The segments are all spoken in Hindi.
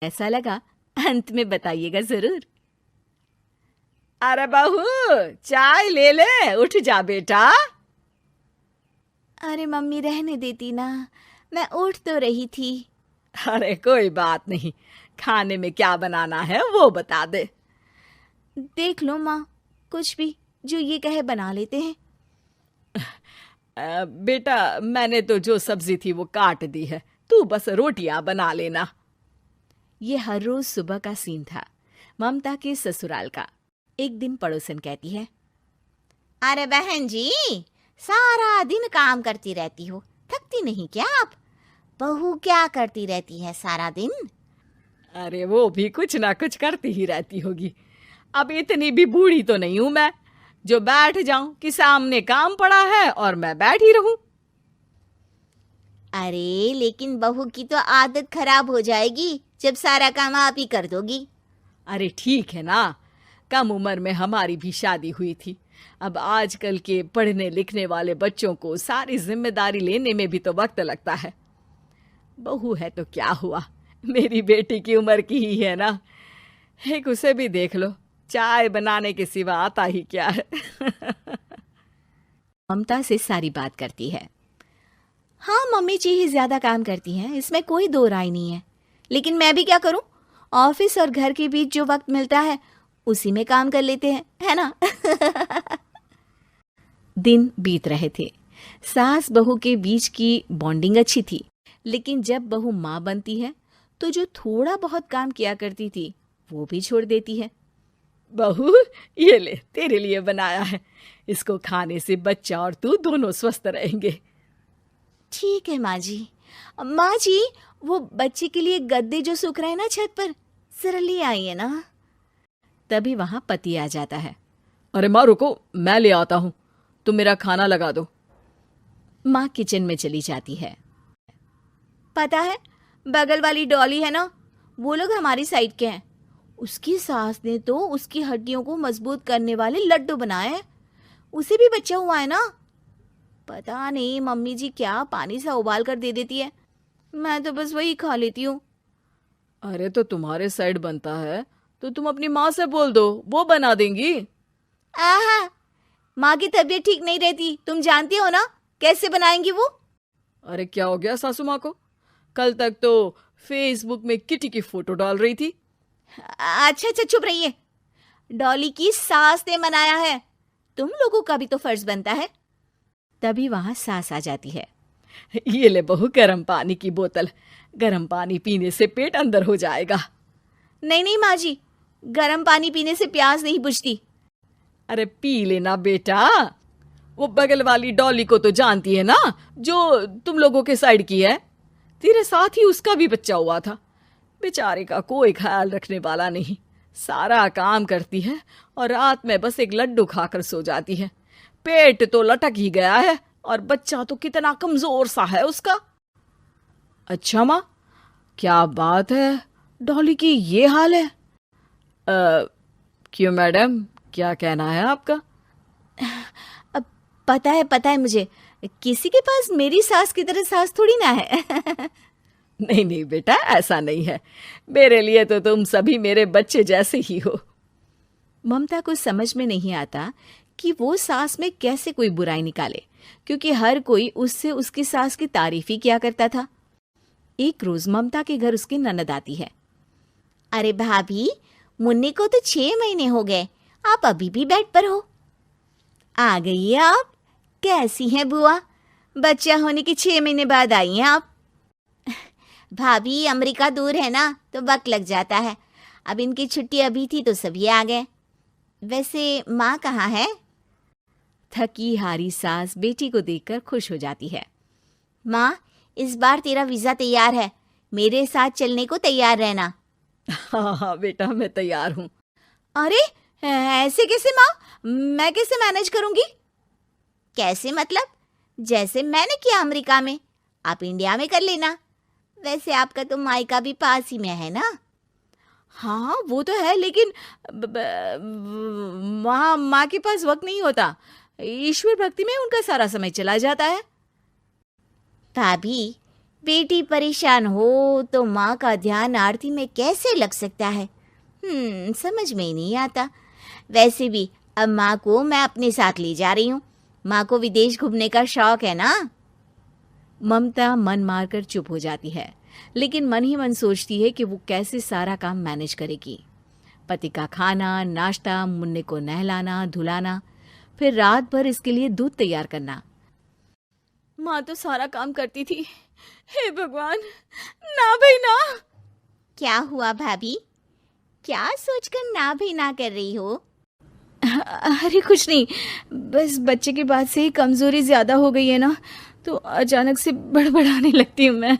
ऐसा लगा अंत में बताइएगा जरूर। अरे बहू, चाय ले ले, उठ जा बेटा। अरे मम्मी रहने देती ना, मैं उठ तो रही थी। अरे कोई बात नहीं, खाने में क्या बनाना है वो बता दे। देख लो माँ, कुछ भी जो ये कहे बना लेते हैं। बेटा, मैंने तो जो सब्जी थी वो काट दी है, तू बस रोटियां बना लेना। ये हर रोज सुबह का सीन था ममता के ससुराल का। एक दिन पड़ोसन कहती है, अरे बहन जी, सारा दिन काम करती रहती हो, थकती नहीं क्या आप? बहू क्या करती रहती है सारा दिन? अरे वो भी कुछ ना कुछ करती ही रहती होगी। अब इतनी भी बूढ़ी तो नहीं हूं मैं जो बैठ जाऊं कि सामने काम पड़ा है और मैं बैठी रहूं। अरे लेकिन बहू की तो आदत खराब हो जाएगी जब सारा काम आप ही कर दोगी। अरे ठीक है ना, कम उम्र में हमारी भी शादी हुई थी। अब आजकल के पढ़ने लिखने वाले बच्चों को सारी जिम्मेदारी लेने में भी तो वक्त लगता है। बहू है तो क्या हुआ, मेरी बेटी की उम्र की ही है ना। एक उसे भी देख लो, चाय बनाने के सिवा आता ही क्या है। ममता से सारी बात करती है। हाँ, मम्मी जी ही ज्यादा काम करती हैं, इसमें कोई दो राय नहीं है। लेकिन मैं भी क्या करूं, ऑफिस और घर के बीच जो वक्त मिलता है उसी में काम कर लेते हैं, है ना। दिन बीत रहे थे। सास बहू के बीच की बॉन्डिंग अच्छी थी, लेकिन जब बहू माँ बनती है तो जो थोड़ा बहुत काम किया करती थी वो भी छोड़ देती है। बहू, ये ले, तेरे लिए बनाया है। इसको खाने से बच्चा और तू दोनों स्वस्थ रहेंगे। ठीक है माँ जी। माँ जी, वो बच्चे के लिए गद्दे जो सूख रहे हैं ना छत पर, जरा ले आइए ना। तभी वहां पति आ जाता है। अरे माँ रुको, मैं ले आता हूँ, तुम मेरा खाना लगा दो। माँ किचन में चली जाती है। पता है, बगल वाली डॉली है ना, वो लोग हमारी साइड के हैं। उसकी सास ने तो उसकी हड्डियों को मजबूत करने वाले लड्डू बनाए हैं। उसे भी बच्चा हुआ है ना। पता नहीं मम्मी जी क्या पानी सा उबाल कर दे देती है, मैं तो बस वही खा लेती हूँ। अरे तो तुम्हारे साइड बनता है तो तुम अपनी माँ से बोल दो, वो बना देंगी। आहा, माँ की तबीयत ठीक नहीं रहती, तुम जानती हो ना, कैसे बनाएंगी वो। अरे क्या हो गया सासू माँ को? कल तक तो फेसबुक में किटी की फोटो डाल रही थी। अच्छा अच्छा, चुप रहिए। डॉली की सास ने मनाया है, तुम लोगों का भी तो फर्ज बनता है। तभी वहां सास आ जाती है। ये ले बहू, गर्म पानी की बोतल, गर्म पानी पीने से पेट अंदर हो जाएगा। नहीं नहीं माँ जी, गर्म पानी पीने से प्यास नहीं बुझती। अरे पी लेना बेटा। वो बगल वाली डॉली को तो जानती है ना, जो तुम लोगों के साइड की है। तेरे साथ ही उसका भी बच्चा हुआ था। बेचारे का कोई ख्याल रखने वाला नहीं, सारा काम करती है और रात में बस एक लड्डू खाकर सो जाती है। पेट तो लटक ही गया है और बच्चा तो कितना कमजोर सा है उसका। अच्छा माँ, क्या बात है, डॉली की ये हाल है? क्यों मैडम, क्या कहना है आपका? अब पता है मुझे, किसी के पास मेरी सास की तरह सास थोड़ी ना है। नहीं नहीं बेटा, ऐसा नहीं है। मेरे लिए तो तुम सभी मेरे बच्चे जैसे ही हो। ममता को समझ में नहीं आता कि वो सास में कैसे कोई बुराई निकाले, क्योंकि हर कोई उससे उसकी सास की तारीफ ही किया करता था। एक रोज ममता के घर उसकी ननद आती है। अरे भाभी, मुन्नी को तो 6 महीने हो गए, आप अभी भी बेड पर हो। आ गई है आप? कैसी हैं बुआ? बच्चा होने के 6 महीने बाद आई हैं आप? भाभी, अमेरिका दूर है ना तो वक्त लग जाता है। अब इनकी छुट्टी अभी थी तो सभी आ गए। वैसे माँ कहाँ है? थकी हारी सास बेटी को देखकर खुश हो जाती है। माँ, इस बार तेरा वीजा तैयार है, मेरे साथ चलने को तैयार रहना। हाँ हाँ बेटा, मैं तैयार हूँ। अरे ऐसे कैसे माँ, मैं कैसे मैनेज करूंगी? कैसे मतलब? जैसे मैंने किया अमेरिका में, आप इंडिया में कर लेना। वैसे आपका तो मायका भी पास ही में है ना। हाँ वो तो है, लेकिन वहाँ माँ के पास वक्त नहीं होता। ईश्वर भक्ति में उनका सारा समय चला जाता है। भाभी, बेटी परेशान हो तो माँ का ध्यान आरती में कैसे लग सकता है? समझ में ही नहीं आता। वैसे भी अब माँ को मैं अपने साथ ले जा रही हूँ। माँ को विदेश घूमने का शौक है ना। ममता मन मारकर चुप हो जाती है, लेकिन मन ही मन सोचती है कि वो कैसे सारा काम मैनेज करेगी। पति का खाना, नाश्ता, मुन्ने को नहलाना, धुलाना, फिर रात भर इसके लिए दूध तैयार करना। माँ तो सारा काम करती थी। हे भगवान, ना भाई ना। क्या हुआ भाभी? क्या सोचकर ना भी ना कर रही हो? अरे कुछ नहीं, बस बच्चे के बाद से ही कमजोरी ज्यादा हो गई है ना, तो अचानक से बड़बड़ाने लगती हूँ मैं।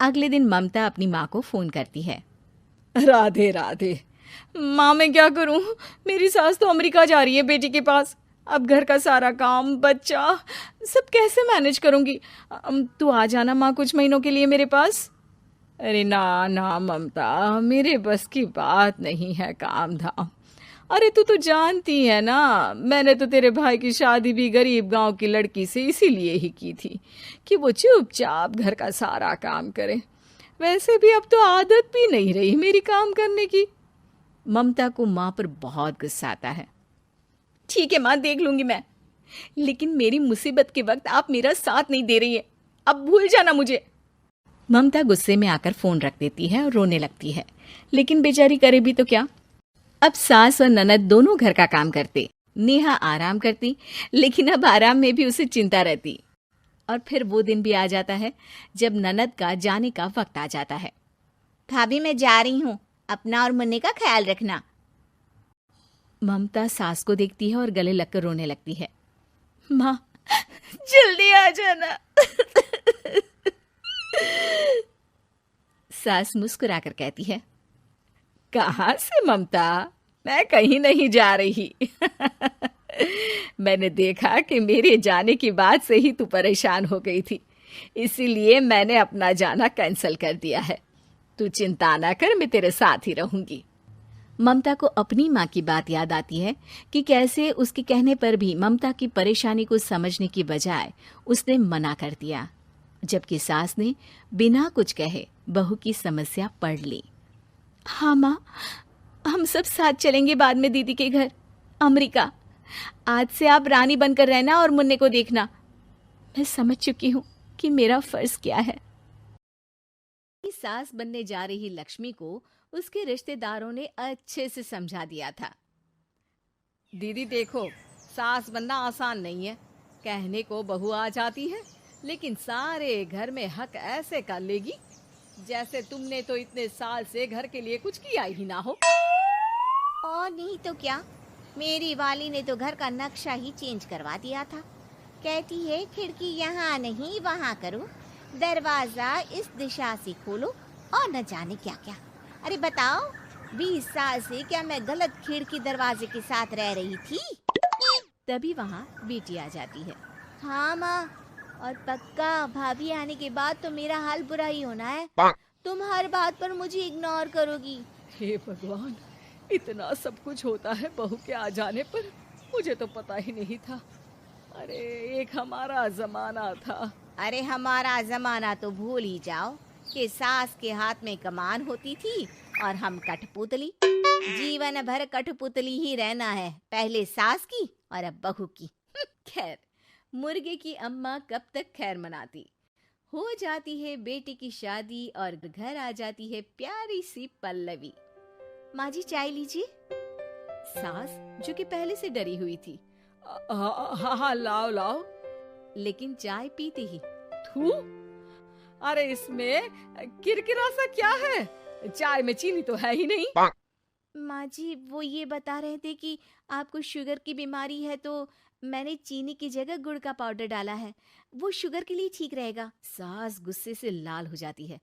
अगले दिन ममता अपनी माँ को फोन करती है। राधे राधे। माँ मैं क्या करूँ, मेरी सास तो अमेरिका जा रही है बेटी के पास। अब घर का सारा काम, बच्चा, सब कैसे मैनेज करूँगी। तू आ जाना माँ कुछ महीनों के लिए मेरे पास। अरे ना ना ममता, मेरे बस की बात नहीं है काम धाम। अरे तू तो जानती है ना, मैंने तो तेरे भाई की शादी भी गरीब गांव की लड़की से इसीलिए ही की थी कि वो चुपचाप घर का सारा काम करे। वैसे भी अब तो आदत भी नहीं रही मेरी काम करने की। ममता को माँ पर बहुत गुस्सा आता है। ठीक है माँ, देख लूंगी मैं, लेकिन मेरी मुसीबत के वक्त आप मेरा साथ नहीं दे रही है, अब भूल जाना मुझे। ममता गुस्से में आकर फोन रख देती है और रोने लगती है, लेकिन बेचारी करे भी तो क्या। अब सास और ननद दोनों घर का काम करते, नेहा आराम करती, लेकिन अब आराम में भी उसे चिंता रहती। और फिर वो दिन भी आ जाता है जब ननद का जाने का वक्त आ जाता है। भाभी मैं जा रही हूँ, अपना और मुन्ने का ख्याल रखना। ममता सास को देखती है और गले लगकर रोने लगती है। माँ जल्दी आ जाना। सास मुस्कुराकर कहती है, कहाँ से ममता, मैं कहीं नहीं जा रही। मैंने देखा कि मेरे जाने की बात से ही तू परेशान हो गई थी, इसीलिए मैंने अपना जाना कैंसिल कर दिया है। तू चिंता ना कर, मैं तेरे साथ ही रहूंगी। ममता को अपनी माँ की बात याद आती है कि कैसे उसके कहने पर भी ममता की परेशानी को समझने की बजाय उसने मना कर दिया, जबकि सास ने बिना कुछ कहे बहू की समस्या पढ़ ली। हाँ माँ, हम सब साथ चलेंगे बाद में दीदी के घर अमेरिका। आज से आप रानी बनकर रहना और मुन्ने को देखना। मैं समझ चुकी हूँ कि मेरा फर्ज क्या है। सास बनने जा रही लक्ष्मी को उसके रिश्तेदारों ने अच्छे से समझा दिया था। दीदी देखो, सास बनना आसान नहीं है। कहने को बहू आ जाती है, लेकिन सारे घर में हक ऐसे कर लेगी जैसे तुमने तो इतने साल से घर के लिए कुछ किया ही ना हो। और नहीं तो क्या, मेरी वाली ने तो घर का नक्शा ही चेंज करवा दिया था। कहती है खिड़की यहाँ नहीं वहाँ करो, दरवाजा इस दिशा से खोलो और न जाने क्या क्या। अरे बताओ, 20 साल से क्या मैं गलत खिड़की दरवाजे के साथ रह रही थी? तभी वहाँ बेटी आ जाती है। हाँ माँ, और पक्का भाभी आने के बाद तो मेरा हाल बुरा ही होना है। तुम हर बात पर मुझे इग्नोर करोगी। हे भगवान, इतना सब कुछ होता है बहू के आ जाने पर, मुझे तो पता ही नहीं था। अरे एक हमारा जमाना था। अरे हमारा जमाना तो भूल ही जाओ कि सास के हाथ में कमान होती थी और हम कठपुतली। जीवन भर कठपुतली ही रहना है, पहले सास की और अब बहू की। खैर, मुर्गे की अम्मा कब तक खैर मनाती। हो जाती है बेटी की शादी और घर आ जाती है प्यारी सी पल्लवी। माँ जी चाय लीजिए। सास जो कि पहले से डरी हुई थी, हाँ लाओ लाओ। लेकिन चाय पीते ही थू, अरे इसमें किरकिरा सा क्या है? चाय में चीनी तो है ही नहीं। माँ जी वो ये बता रहे थे कि आपको शुगर की बीमारी है, तो मैंने चीनी की जगह गुड़ का पाउडर डाला है, वो शुगर के लिए ठीक रहेगा। सास गुस्से से लाल हो जाती है।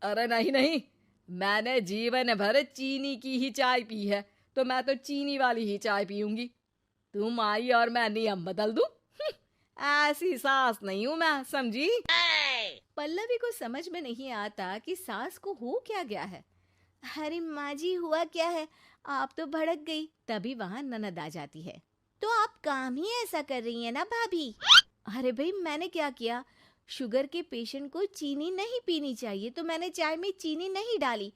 अरे नहीं नहीं, मैंने जीवन भर चीनी की ही चाय पी है, तो मैं तो चीनी वाली ही चाय पीऊंगी। तुम आई और मैं नियम बदल दूं? ऐसी सास नहीं हूं मैं, समझी? पल्लवी को समझ में नहीं आता कि सास को हो क्या गया है। अरे माँ जी हुआ क्या है, आप तो भड़क गई। तभी वहाँ ननद आ जाती है। तो आप काम ही ऐसा कर रही हैं ना भाभी? अरे भाई मैंने क्या किया, शुगर के पेशेंट को चीनी नहीं पीनी चाहिए, तो मैंने चाय में चीनी नहीं डाली।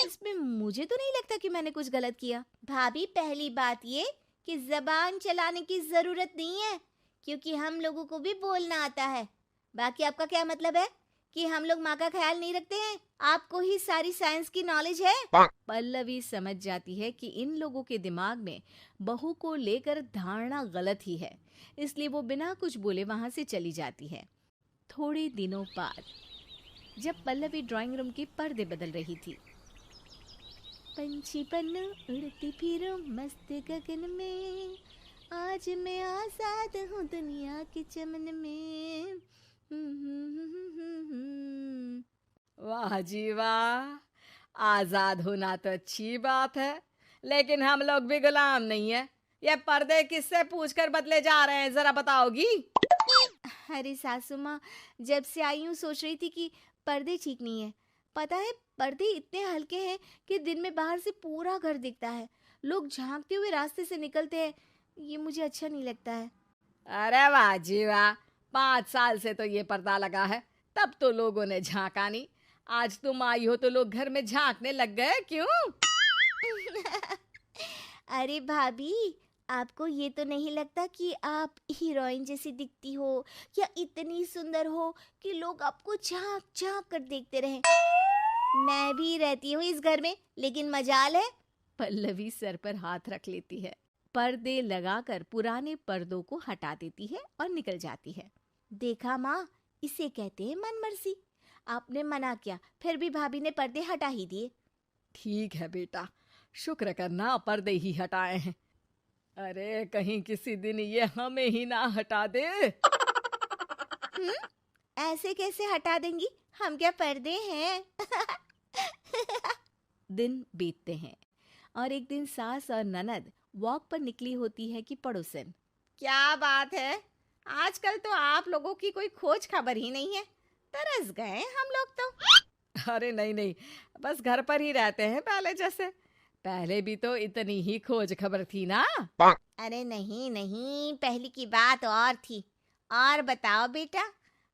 इसमें मुझे तो नहीं लगता कि मैंने कुछ गलत किया। भाभी, पहली बात ये कि जबान चलाने की जरूरत नहीं है, क्योंकि हम लोगों को भी बोलना आता है। बाकी आपका क्या मतलब है कि हम लोग माँ का ख्याल नहीं रखते हैं? आपको ही सारी साइंस की नॉलेज है। पल्लवी समझ जाती है कि इन लोगों के दिमाग में बहू को लेकर धारणा गलत ही है, इसलिए वो बिना कुछ बोले वहां से चली जाती है। थोड़े दिनों बाद जब पल्लवी ड्राइंग रूम के पर्दे बदल रही थी, पंछी बन उड़ती फिरूं मस्त गगन में, आज मैं आजाद हूँ दुनिया के चमन में। वाह जी वाह, आजाद होना तो अच्छी बात है, लेकिन हम लोग भी गुलाम नहीं है। ये पर्दे किससे पूछकर बदले जा रहे हैं, जरा बताओगी? अरे सासू माँ, जब से आई हूँ सोच रही थी कि पर्दे ठीक नहीं है। पता है, पर्दे इतने हल्के हैं कि दिन में बाहर से पूरा घर दिखता है। लोग झांकते हुए रास्ते से निकलते हैं, ये मुझे अच्छा नहीं लगता है। अरे वाह जी वाह, 5 साल से तो ये पर्दा लगा है, तब तो लोगों ने झांका नहीं। आज तुम आई हो तो लोग घर में झांकने लग गए, क्यों? अरे भाभी, आपको ये तो नहीं लगता कि आप हीरोइन जैसी दिखती हो, या इतनी सुंदर हो कि लोग आपको झांक झांक कर देखते रहें? मैं भी रहती हूँ इस घर में, लेकिन मजाल है। पल्लवी सर पर हाथ रख लेती है, पर्दे लगाकर पुराने पर्दों को हटा देती है और निकल जाती है। देखा माँ, इसे कहते हैं मनमर्जी। आपने मना किया, फिर भी भाभी ने पर्दे हटा ही दिए। ठीक है बेटा, शुक्र करना पर्दे ही हटाए हैं। अरे कहीं किसी दिन ये हमें ही ना हटा दे। ऐसे कैसे हटा देंगी? हम क्या पर्दे हैं? दिन बीतते हैं और एक दिन सास और ननद वॉक पर निकली होती है कि पड़ोसन। क्या बात है, आजकल तो आप लोगों की कोई खोज खबर ही नहीं है। तरस गए हम लोग तो। अरे नहीं नहीं, बस घर पर ही रहते हैं पहले जैसे। पहले भी तो इतनी ही खोज खबर थी ना। अरे नहीं नहीं, पहले की बात और थी। और बताओ बेटा,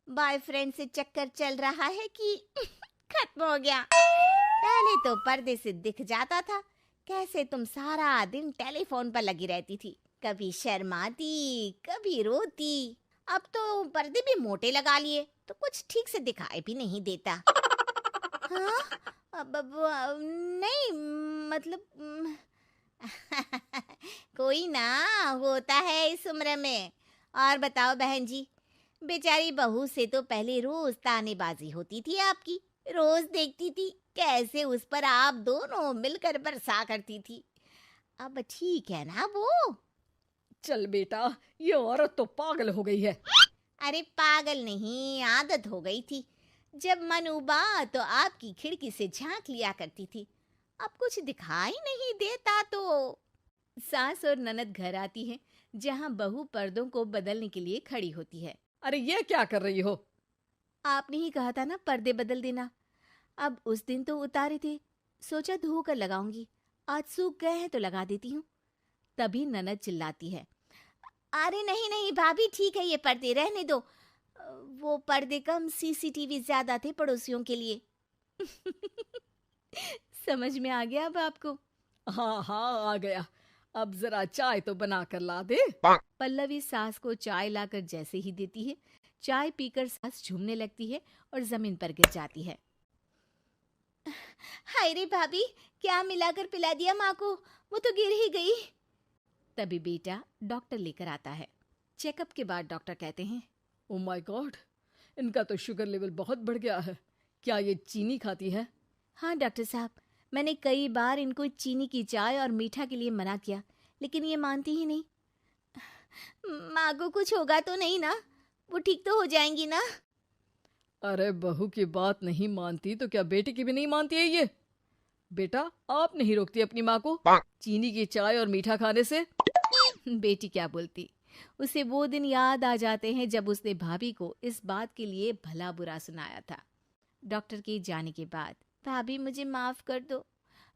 बॉयफ्रेंड से चक्कर चल रहा है कि खत्म हो गया? पहले तो पर्दे से दिख जाता था कैसे तुम सारा दिन टेलीफोन पर लगी रहती थी, कभी शर्माती कभी रोती। अब तो पर्दे भी मोटे लगा लिए तो कुछ ठीक से दिखाई भी नहीं देता। हाँ? नहीं, मतलब कोई ना होता है इस उम्र में। और बताओ बहन जी, बेचारी बहू से तो पहले रोज तानेबाजी होती थी आपकी। रोज देखती थी कैसे उस पर आप दोनों मिलकर बरसा करती थी। अब ठीक है ना वो? चल बेटा, ये औरत तो पागल हो गई है। अरे पागल नहीं, आदत हो गई थी। जब मन उबा तो आपकी खिड़की से झांक लिया करती थी, अब कुछ दिखाई नहीं देता तो। सास और ननद घर आती हैं, जहां बहू पर्दों को बदलने के लिए खड़ी होती है। अरे ये क्या कर रही हो? आपने ही कहा था ना पर्दे बदल देना। अब उस दिन तो उतारे थे, सोचा धोकर लगाऊंगी, आज सूख गए हैं तो लगा देती हूँ। तभी ननद चिल्लाती है, अरे नहीं नहीं भाभी, ठीक है, ये पर्दे रहने दो। वो पर्दे कम, सीसीटीवी ज्यादा थे पड़ोसियों के लिए। समझ में आ गया अब आपको? हाँ हाँ आ गया, अब जरा चाय तो बना कर ला दे। पल्लवी सास को चाय लाकर जैसे ही देती है, चाय पीकर सास झूमने लगती है और जमीन पर गिर जाती है। हाय रे भाभी, क्या मिलाकर पिला दिया माँ को, वो तो गिर ही गई। तभी बेटा डॉक्टर लेकर आता है। चेकअप के बाद डॉक्टर कहते हैं, ओ माय गॉड, इनका तो शुगर लेवल बहुत बढ़ गया है। क्या ये चीनी खाती है? हाँ डॉक्टर साहब, मैंने कई बार इनको चीनी की चाय और मीठा के लिए मना किया, लेकिन ये मानती ही नहीं। माँ को कुछ होगा तो नहीं ना? वो ठीक तो हो जाएंगी ना? अरे बहू की बात नहीं मानती तो क्या बेटी की भी नहीं मानती है ये? बेटा, आप नहीं रोकती अपनी माँ को चीनी की चाय और मीठा खाने से? बेटी क्या बोलती, उसे वो दिन याद आ जाते हैं जब उसने भाभी को इस बात के लिए भला बुरा सुनाया था। डॉक्टर के जाने के बाद, भाभी मुझे माफ कर दो,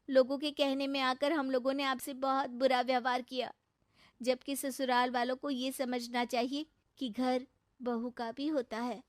लोगों के कहने में आकर हम लोगों ने आपसे बहुत बुरा व्यवहार किया, जबकि ससुराल वालों को ये समझना चाहिए कि घर बहू का भी होता है।